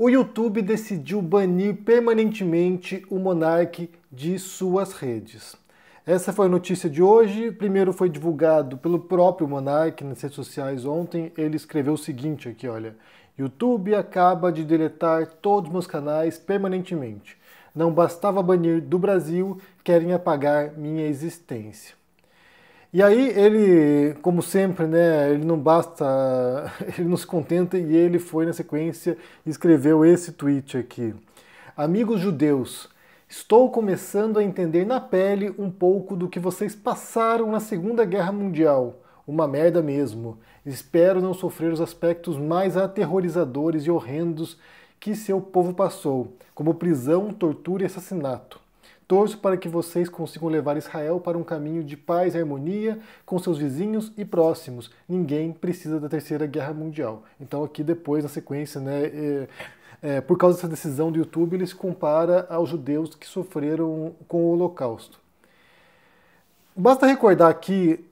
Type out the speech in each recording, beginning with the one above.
O YouTube decidiu banir permanentemente o Monark de suas redes. Essa foi a notícia de hoje. Primeiro foi divulgado pelo próprio Monark nas redes sociais ontem. Ele escreveu o seguinte aqui, olha. YouTube acaba de deletar todos os meus canais permanentemente. Não bastava banir do Brasil, querem apagar minha existência. E aí ele, como sempre, né, ele não basta, ele não se contenta e ele foi na sequência e escreveu esse tweet aqui. Amigos judeus, estou começando a entender na pele um pouco do que vocês passaram na Segunda Guerra Mundial. Uma merda mesmo. Espero não sofrer os aspectos mais aterrorizadores e horrendos que seu povo passou, como prisão, tortura e assassinato. Torço para que vocês consigam levar Israel para um caminho de paz e harmonia com seus vizinhos e próximos. Ninguém precisa da Terceira Guerra Mundial. Então aqui depois, na sequência, né, por causa dessa decisão do YouTube, ele se compara aos judeus que sofreram com o Holocausto. Basta recordar aqui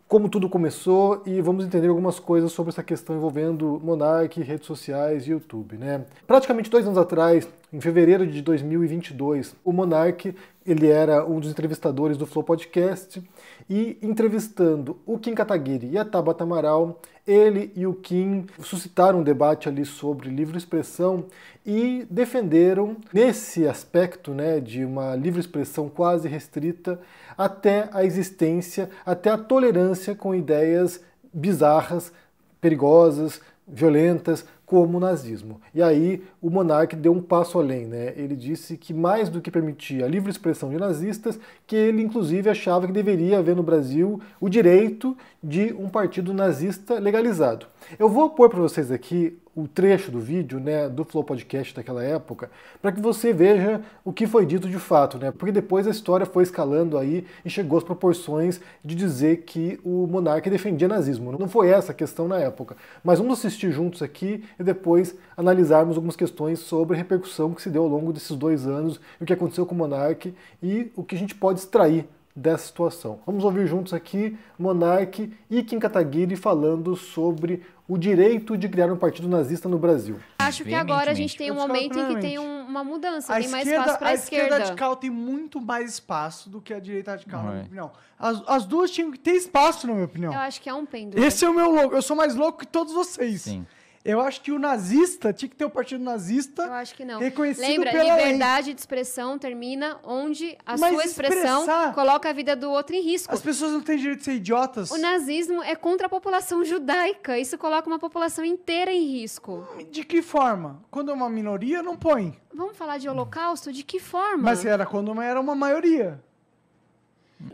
como tudo começou e vamos entender algumas coisas sobre essa questão envolvendo Monark, redes sociais e YouTube, né? Praticamente 2 anos atrás, em fevereiro de 2022, o Monark, ele era um dos entrevistadores do Flow Podcast e entrevistando o Kim Kataguiri e a Tabata Amaral, ele e o Kim suscitaram um debate ali sobre livre expressão e defenderam, nesse aspecto, né, de uma livre expressão quase restrita, até a existência, até a tolerância com ideias bizarras, perigosas, violentas, como o nazismo. E aí o Monark deu um passo além, né? Ele disse que mais do que permitir a livre expressão de nazistas, que ele inclusive achava que deveria haver no Brasil o direito de um partido nazista legalizado. Eu vou pôr para vocês aqui o trecho do vídeo, né, do Flow Podcast daquela época, para que você veja o que foi dito de fato, né? Porque depois a história foi escalando aí e chegou às proporções de dizer que o Monark defendia nazismo. Não foi essa a questão na época. Mas vamos assistir juntos aqui e depois analisarmos algumas questões sobre a repercussão que se deu ao longo desses 2 anos, o que aconteceu com o Monark e o que a gente pode extrair dessa situação. Vamos ouvir juntos aqui Monark e Kim Kataguiri falando sobre o direito de criar um partido nazista no Brasil. Acho que agora a gente tem um momento em que tem uma mudança, tem mais espaço para a esquerda. A esquerda radical tem muito mais espaço do que a direita radical, na minha opinião. As duas tinham que ter espaço, na minha opinião. Eu acho que é um pêndulo. Esse é o meu louco. Eu sou mais louco que todos vocês. Sim. Eu acho que o nazista tinha que ter o partido nazista. Eu acho que não. Reconhecido Lembra, pela liberdade lei. de expressão termina onde a Mas sua expressão coloca a vida do outro em risco. As pessoas não têm direito de ser idiotas. O nazismo é contra a população judaica. Isso coloca uma população inteira em risco. De que forma? Quando é uma minoria, não põe. Vamos falar de holocausto? De que forma? Mas era quando era uma maioria.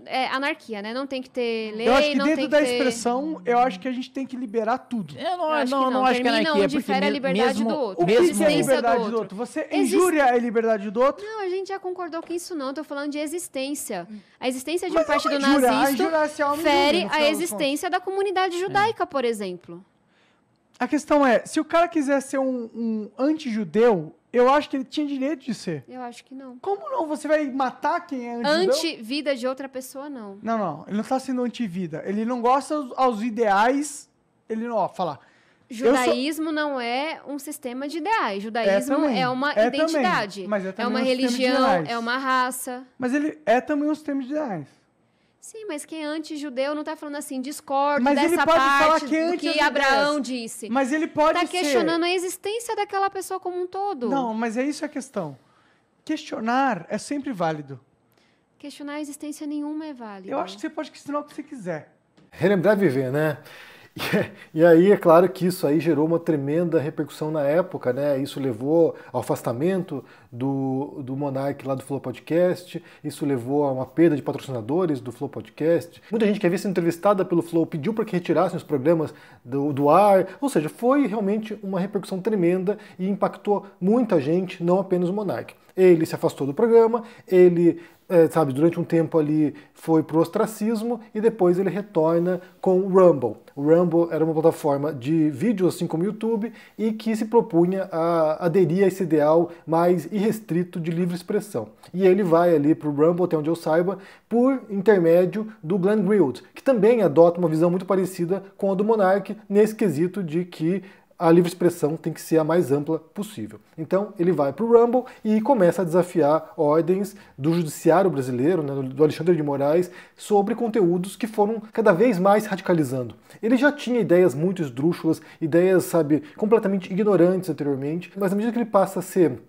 É anarquia, né? Não tem que ter lei, eu acho que não dentro tem que da ter... expressão, eu acho que a gente tem que liberar tudo. Eu Eu acho que não. acho que é Termina anarquia, onde porque fere a liberdade mesmo, do outro. O que mesmo... é a liberdade do outro? Você injúria a liberdade do outro? Não, a gente já concordou com isso não. Tô falando de existência. A existência de um Mas é partido uma injúria. A nazista injúria racial não fere injúria, no a final das existência da comunidade judaica, por exemplo. A questão é, se o cara quiser ser um anti-judeu, eu acho que ele tinha direito de ser. Eu acho que não. Como não? Você vai matar quem é anti-judeu? Anti-vida de outra pessoa, não. Não. Ele não tá sendo anti-vida. Ele não gosta aos ideais. Ele não, fala... Judaísmo não é um sistema de ideais. Judaísmo é uma identidade. Mas é uma religião, é uma raça. Mas ele é também um sistema de ideais. Sim, mas quem é anti-judeu não está falando assim, discordo mas dessa ele pode parte falar que é do que Abraão disse. Mas ele pode ser... Está questionando a existência daquela pessoa como um todo. Não, mas é isso a questão. Questionar é sempre válido. Questionar a existência nenhuma é válido. Eu acho que você pode questionar o que você quiser. Relembrar e viver, né? E aí é claro que isso aí gerou uma tremenda repercussão na época, né? Isso levou ao afastamento do Monark lá do Flow Podcast, isso levou a uma perda de patrocinadores do Flow Podcast. Muita gente que havia sido entrevistada pelo Flow pediu para que retirassem os programas do ar, ou seja, foi realmente uma repercussão tremenda e impactou muita gente, não apenas o Monark. Ele se afastou do programa, ele durante um tempo ali foi pro ostracismo e depois ele retorna com o Rumble. O Rumble era uma plataforma de vídeos, assim como o YouTube, e que se propunha a aderir a esse ideal mais irrestrito de livre expressão. E ele vai ali pro Rumble, até onde eu saiba, por intermédio do Glenn Greenwald, que também adota uma visão muito parecida com a do Monark, nesse quesito de que a livre expressão tem que ser a mais ampla possível. Então ele vai para o Rumble e começa a desafiar ordens do judiciário brasileiro, né, do Alexandre de Moraes, sobre conteúdos que foram cada vez mais radicalizando. Ele já tinha ideias muito esdrúxulas, ideias, sabe, completamente ignorantes anteriormente, mas à medida que ele passa a ser,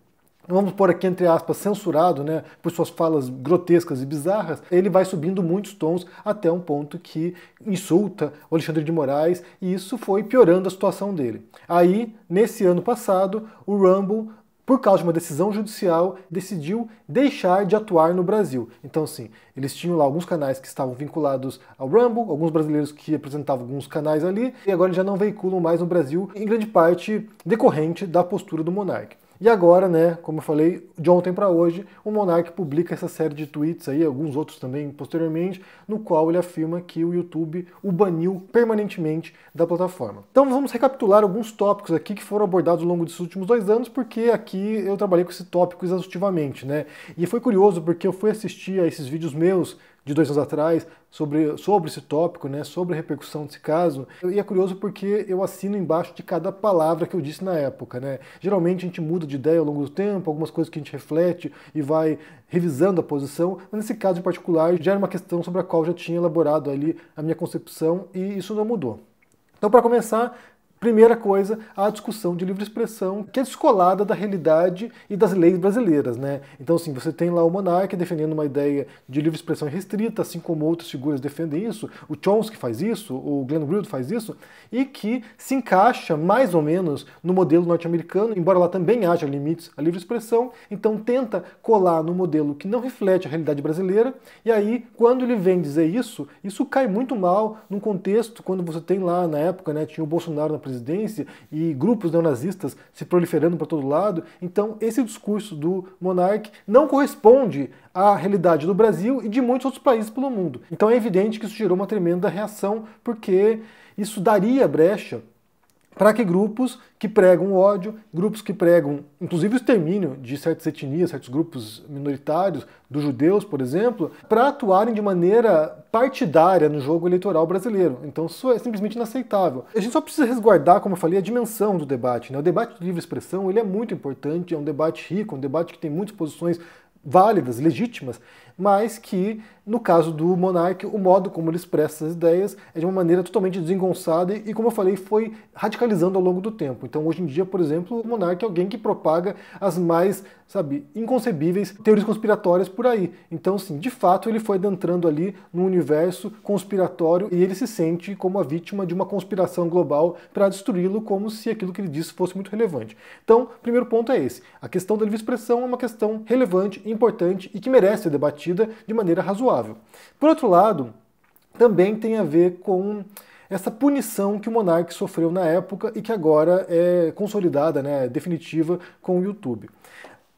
vamos pôr aqui entre aspas, censurado, né, por suas falas grotescas e bizarras, ele vai subindo muitos tons até um ponto que insulta o Alexandre de Moraes, e isso foi piorando a situação dele. Aí, nesse ano passado, o Rumble, por causa de uma decisão judicial, decidiu deixar de atuar no Brasil. Então, sim, eles tinham lá alguns canais que estavam vinculados ao Rumble, alguns brasileiros que apresentavam alguns canais ali, e agora já não veiculam mais no Brasil, em grande parte decorrente da postura do Monark. E agora, né, como eu falei, de ontem para hoje, o Monark publica essa série de tweets aí, alguns outros também posteriormente, no qual ele afirma que o YouTube o baniu permanentemente da plataforma. Então vamos recapitular alguns tópicos aqui que foram abordados ao longo desses últimos 2 anos, porque aqui eu trabalhei com esse tópico exaustivamente, né? E foi curioso porque eu fui assistir a esses vídeos meus de 2 anos atrás, sobre esse tópico, né, sobre a repercussão desse caso. E é curioso porque eu assino embaixo de cada palavra que eu disse na época, né? Geralmente a gente muda de ideia ao longo do tempo, algumas coisas que a gente reflete e vai revisando a posição, mas nesse caso em particular já era uma questão sobre a qual eu já tinha elaborado ali a minha concepção e isso não mudou. Então, para começar, primeira coisa, a discussão de livre expressão, que é descolada da realidade e das leis brasileiras, né? Então, assim, você tem lá o Monark defendendo uma ideia de livre expressão restrita, assim como outras figuras defendem isso, o Chomsky faz isso, o Glenn Greenwald faz isso, e que se encaixa mais ou menos no modelo norte-americano, embora lá também haja limites à livre expressão, então tenta colar no modelo que não reflete a realidade brasileira, e aí, quando ele vem dizer isso cai muito mal num contexto, quando você tem lá, na época, né, tinha o Bolsonaro na presidência e grupos neonazistas se proliferando para todo lado. Então, esse discurso do Monark não corresponde à realidade do Brasil e de muitos outros países pelo mundo. Então é evidente que isso gerou uma tremenda reação, porque isso daria brecha para que grupos que pregam ódio, grupos que pregam, inclusive, o extermínio de certas etnias, certos grupos minoritários, dos judeus, por exemplo, para atuarem de maneira partidária no jogo eleitoral brasileiro. Então isso é simplesmente inaceitável. A gente só precisa resguardar, como eu falei, a dimensão do debate, né? O debate de livre expressão ele é muito importante, é um debate rico, um debate que tem muitas posições válidas, legítimas, mas que, no caso do Monark, o modo como ele expressa essas ideias é de uma maneira totalmente desengonçada e, como eu falei, foi radicalizando ao longo do tempo. Então, hoje em dia, por exemplo, o Monark é alguém que propaga as mais, sabe, inconcebíveis teorias conspiratórias por aí. Então, sim, de fato, ele foi adentrando ali no universo conspiratório e ele se sente como a vítima de uma conspiração global para destruí-lo, como se aquilo que ele disse fosse muito relevante. Então, o primeiro ponto é esse. A questão da livre expressão é uma questão relevante, importante e que merece ser debatida de maneira razoável. Por outro lado, também tem a ver com essa punição que o Monark sofreu na época e que agora é consolidada, né, definitiva com o YouTube.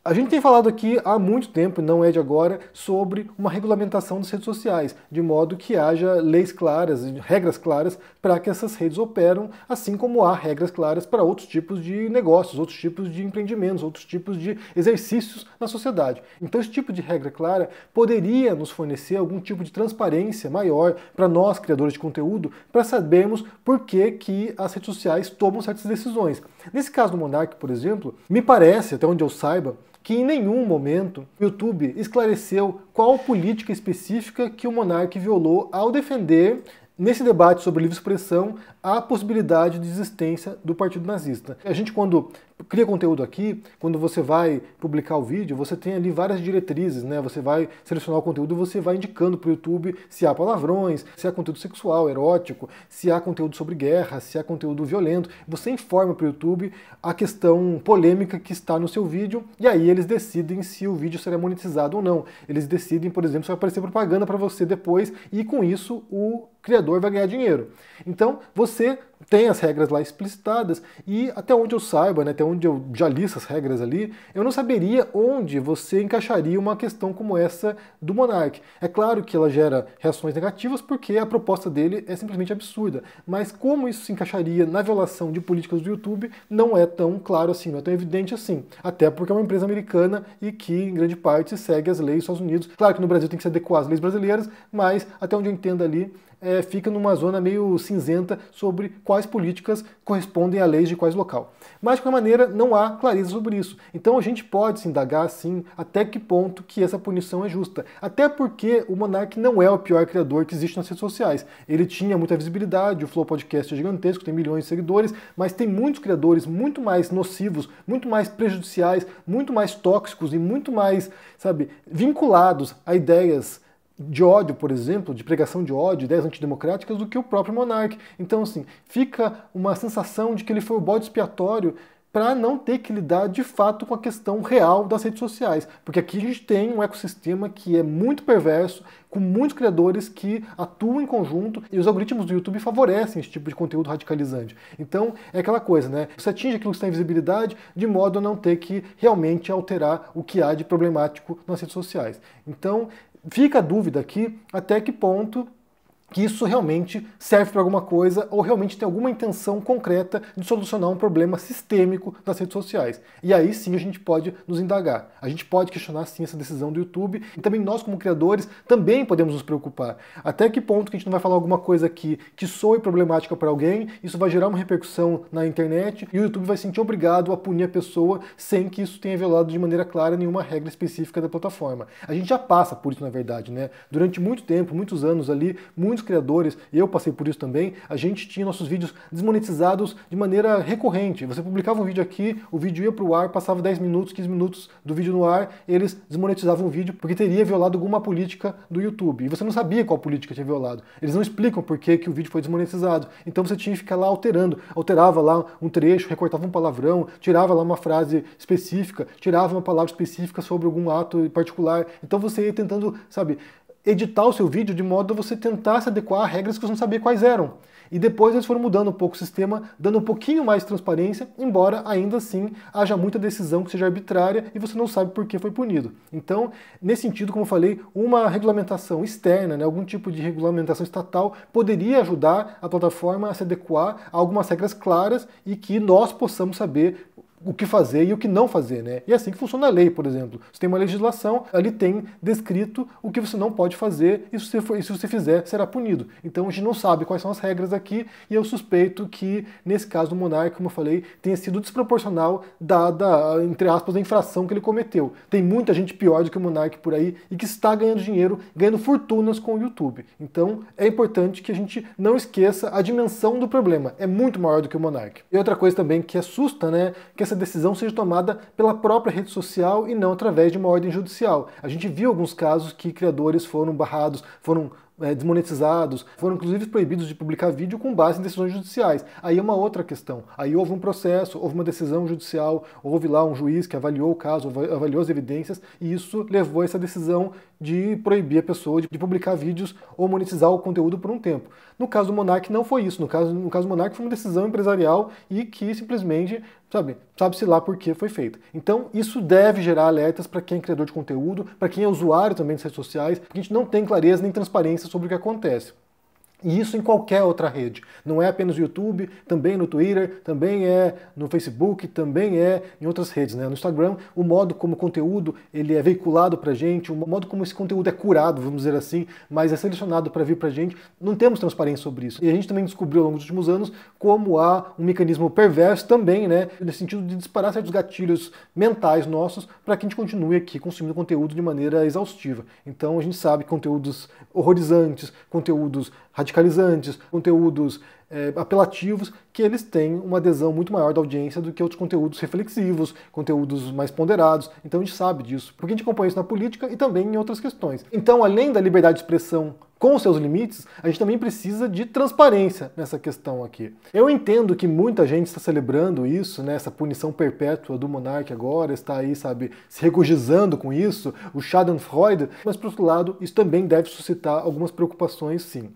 A gente tem falado aqui há muito tempo, não é de agora, sobre uma regulamentação das redes sociais, de modo que haja leis claras, regras claras para que essas redes operam, assim como há regras claras para outros tipos de negócios, outros tipos de empreendimentos, outros tipos de exercícios na sociedade. Então esse tipo de regra clara poderia nos fornecer algum tipo de transparência maior para nós, criadores de conteúdo, para sabermos por que as redes sociais tomam certas decisões. Nesse caso do Monark, por exemplo, me parece, até onde eu saiba, que em nenhum momento o YouTube esclareceu qual política específica que o Monark violou ao defender, nesse debate sobre livre expressão, a possibilidade de existência do Partido Nazista. A gente, quando cria conteúdo aqui, quando você vai publicar o vídeo, você tem ali várias diretrizes, né? Você vai selecionar o conteúdo e você vai indicando para o YouTube se há palavrões, se há conteúdo sexual, erótico, se há conteúdo sobre guerra, se há conteúdo violento. Você informa para o YouTube a questão polêmica que está no seu vídeo e aí eles decidem se o vídeo será monetizado ou não. Eles decidem, por exemplo, se vai aparecer propaganda para você depois e com isso o criador vai ganhar dinheiro. Então você tem as regras lá explicitadas e até onde eu saiba, né, até onde eu já li essas regras ali, eu não saberia onde você encaixaria uma questão como essa do Monark. É claro que ela gera reações negativas porque a proposta dele é simplesmente absurda, mas como isso se encaixaria na violação de políticas do YouTube não é tão claro assim, não é tão evidente assim. Até porque é uma empresa americana e que em grande parte segue as leis dos Estados Unidos. Claro que no Brasil tem que se adequar às leis brasileiras, mas até onde eu entendo ali, fica numa zona meio cinzenta sobre quais políticas correspondem a leis de quais local. Mas, de qualquer maneira, não há clareza sobre isso. Então a gente pode se indagar, sim, até que ponto que essa punição é justa. Até porque o Monark não é o pior criador que existe nas redes sociais. Ele tinha muita visibilidade, o Flow Podcast é gigantesco, tem milhões de seguidores, mas tem muitos criadores muito mais nocivos, muito mais prejudiciais, muito mais tóxicos e muito mais, sabe, vinculados a ideias de ódio, por exemplo, de pregação de ódio, ideias antidemocráticas, do que o próprio Monark. Então, assim, fica uma sensação de que ele foi o bode expiatório para não ter que lidar de fato com a questão real das redes sociais. Porque aqui a gente tem um ecossistema que é muito perverso, com muitos criadores que atuam em conjunto, e os algoritmos do YouTube favorecem esse tipo de conteúdo radicalizante. Então, é aquela coisa, né? Você atinge aquilo que está em visibilidade, de modo a não ter que realmente alterar o que há de problemático nas redes sociais. Então, fica a dúvida aqui até que ponto que isso realmente serve para alguma coisa ou realmente tem alguma intenção concreta de solucionar um problema sistêmico nas redes sociais. E aí sim a gente pode nos indagar. A gente pode questionar sim essa decisão do YouTube e também nós como criadores também podemos nos preocupar. Até que ponto que a gente não vai falar alguma coisa aqui que soe problemática para alguém, isso vai gerar uma repercussão na internet e o YouTube vai se sentir obrigado a punir a pessoa sem que isso tenha violado de maneira clara nenhuma regra específica da plataforma. A gente já passa por isso, na verdade, né? Durante muito tempo, muitos anos ali, muitos criadores, e eu passei por isso também, a gente tinha nossos vídeos desmonetizados de maneira recorrente. Você publicava um vídeo aqui, o vídeo ia para o ar, passava 10 minutos, 15 minutos do vídeo no ar, eles desmonetizavam o vídeo porque teria violado alguma política do YouTube. E você não sabia qual política tinha violado. Eles não explicam por que o vídeo foi desmonetizado. Então você tinha que ficar lá alterando. Alterava lá um trecho, recortava um palavrão, tirava lá uma frase específica, tirava uma palavra específica sobre algum ato particular. Então você ia tentando, sabe, editar o seu vídeo de modo a você tentar se adequar a regras que você não sabia quais eram. E depois eles foram mudando um pouco o sistema, dando um pouquinho mais de transparência, embora ainda assim haja muita decisão que seja arbitrária e você não sabe por que foi punido. Então, nesse sentido, como eu falei, uma regulamentação externa, né, algum tipo de regulamentação estatal, poderia ajudar a plataforma a se adequar a algumas regras claras e que nós possamos saber o que fazer e o que não fazer, né? E é assim que funciona a lei, por exemplo. Você tem uma legislação, ali tem descrito o que você não pode fazer e se você fizer, será punido. Então a gente não sabe quais são as regras aqui e eu suspeito que, nesse caso, o Monark, como eu falei, tenha sido desproporcional dada, entre aspas, a infração que ele cometeu. Tem muita gente pior do que o Monark por aí e que está ganhando dinheiro, ganhando fortunas com o YouTube. Então é importante que a gente não esqueça a dimensão do problema. É muito maior do que o Monark. E outra coisa também que assusta, né? Que essa decisão seja tomada pela própria rede social e não através de uma ordem judicial. A gente viu alguns casos que criadores foram barrados, foram desmonetizados, foram inclusive proibidos de publicar vídeo com base em decisões judiciais. Aí é uma outra questão. Aí houve um processo, houve uma decisão judicial, houve lá um juiz que avaliou o caso, avaliou as evidências, e isso levou a essa decisão de proibir a pessoa de publicar vídeos ou monetizar o conteúdo por um tempo. No caso do Monark não foi isso. No caso do Monark foi uma decisão empresarial e que simplesmente, sabe-se lá por que foi feita. Então isso deve gerar alertas para quem é criador de conteúdo, para quem é usuário também das redes sociais, porque a gente não tem clareza nem transparência sobre o que acontece. E isso em qualquer outra rede. Não é apenas no YouTube, também no Twitter, também é no Facebook, também é em outras redes, né? No Instagram, o modo como o conteúdo ele é veiculado pra gente, o modo como esse conteúdo é curado, vamos dizer assim, mas é selecionado para vir pra gente, não temos transparência sobre isso. E a gente também descobriu ao longo dos últimos anos como há um mecanismo perverso também, né? Nesse sentido de disparar certos gatilhos mentais nossos para que a gente continue aqui consumindo conteúdo de maneira exaustiva. Então a gente sabe que conteúdos horrorizantes, conteúdos radicalizantes, conteúdos apelativos, que eles têm uma adesão muito maior da audiência do que outros conteúdos reflexivos, conteúdos mais ponderados. Então a gente sabe disso, porque a gente acompanha isso na política e também em outras questões. Então, além da liberdade de expressão com seus limites, a gente também precisa de transparência nessa questão aqui. Eu entendo que muita gente está celebrando isso, né, essa punição perpétua do Monark agora, está aí, sabe, se regozijando com isso, o Schadenfreude, mas, por outro lado, isso também deve suscitar algumas preocupações, sim.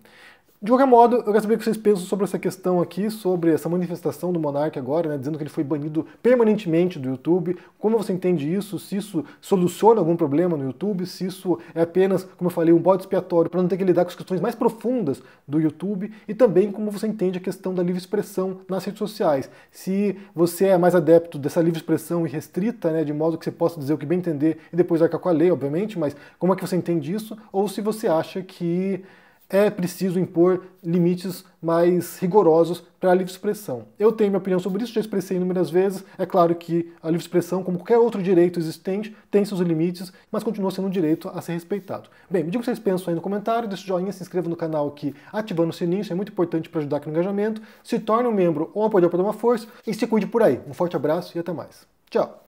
De qualquer modo, eu quero saber o que vocês pensam sobre essa questão aqui, sobre essa manifestação do Monark agora, né, dizendo que ele foi banido permanentemente do YouTube. Como você entende isso? Se isso soluciona algum problema no YouTube? Se isso é apenas, como eu falei, um bode expiatório para não ter que lidar com as questões mais profundas do YouTube? E também como você entende a questão da livre expressão nas redes sociais. Se você é mais adepto dessa livre expressão irrestrita, né, de modo que você possa dizer o que bem entender e depois arcar com a lei, obviamente, mas como é que você entende isso? Ou se você acha que é preciso impor limites mais rigorosos para a livre expressão. Eu tenho minha opinião sobre isso, já expressei inúmeras vezes. É claro que a livre expressão, como qualquer outro direito existente, tem seus limites, mas continua sendo um direito a ser respeitado. Bem, me diga o que vocês pensam aí no comentário, deixa o joinha, se inscreva no canal aqui ativando o sininho, isso é muito importante para ajudar aqui no engajamento. Se torne um membro ou um apoiador para dar uma força e se cuide por aí. Um forte abraço e até mais. Tchau!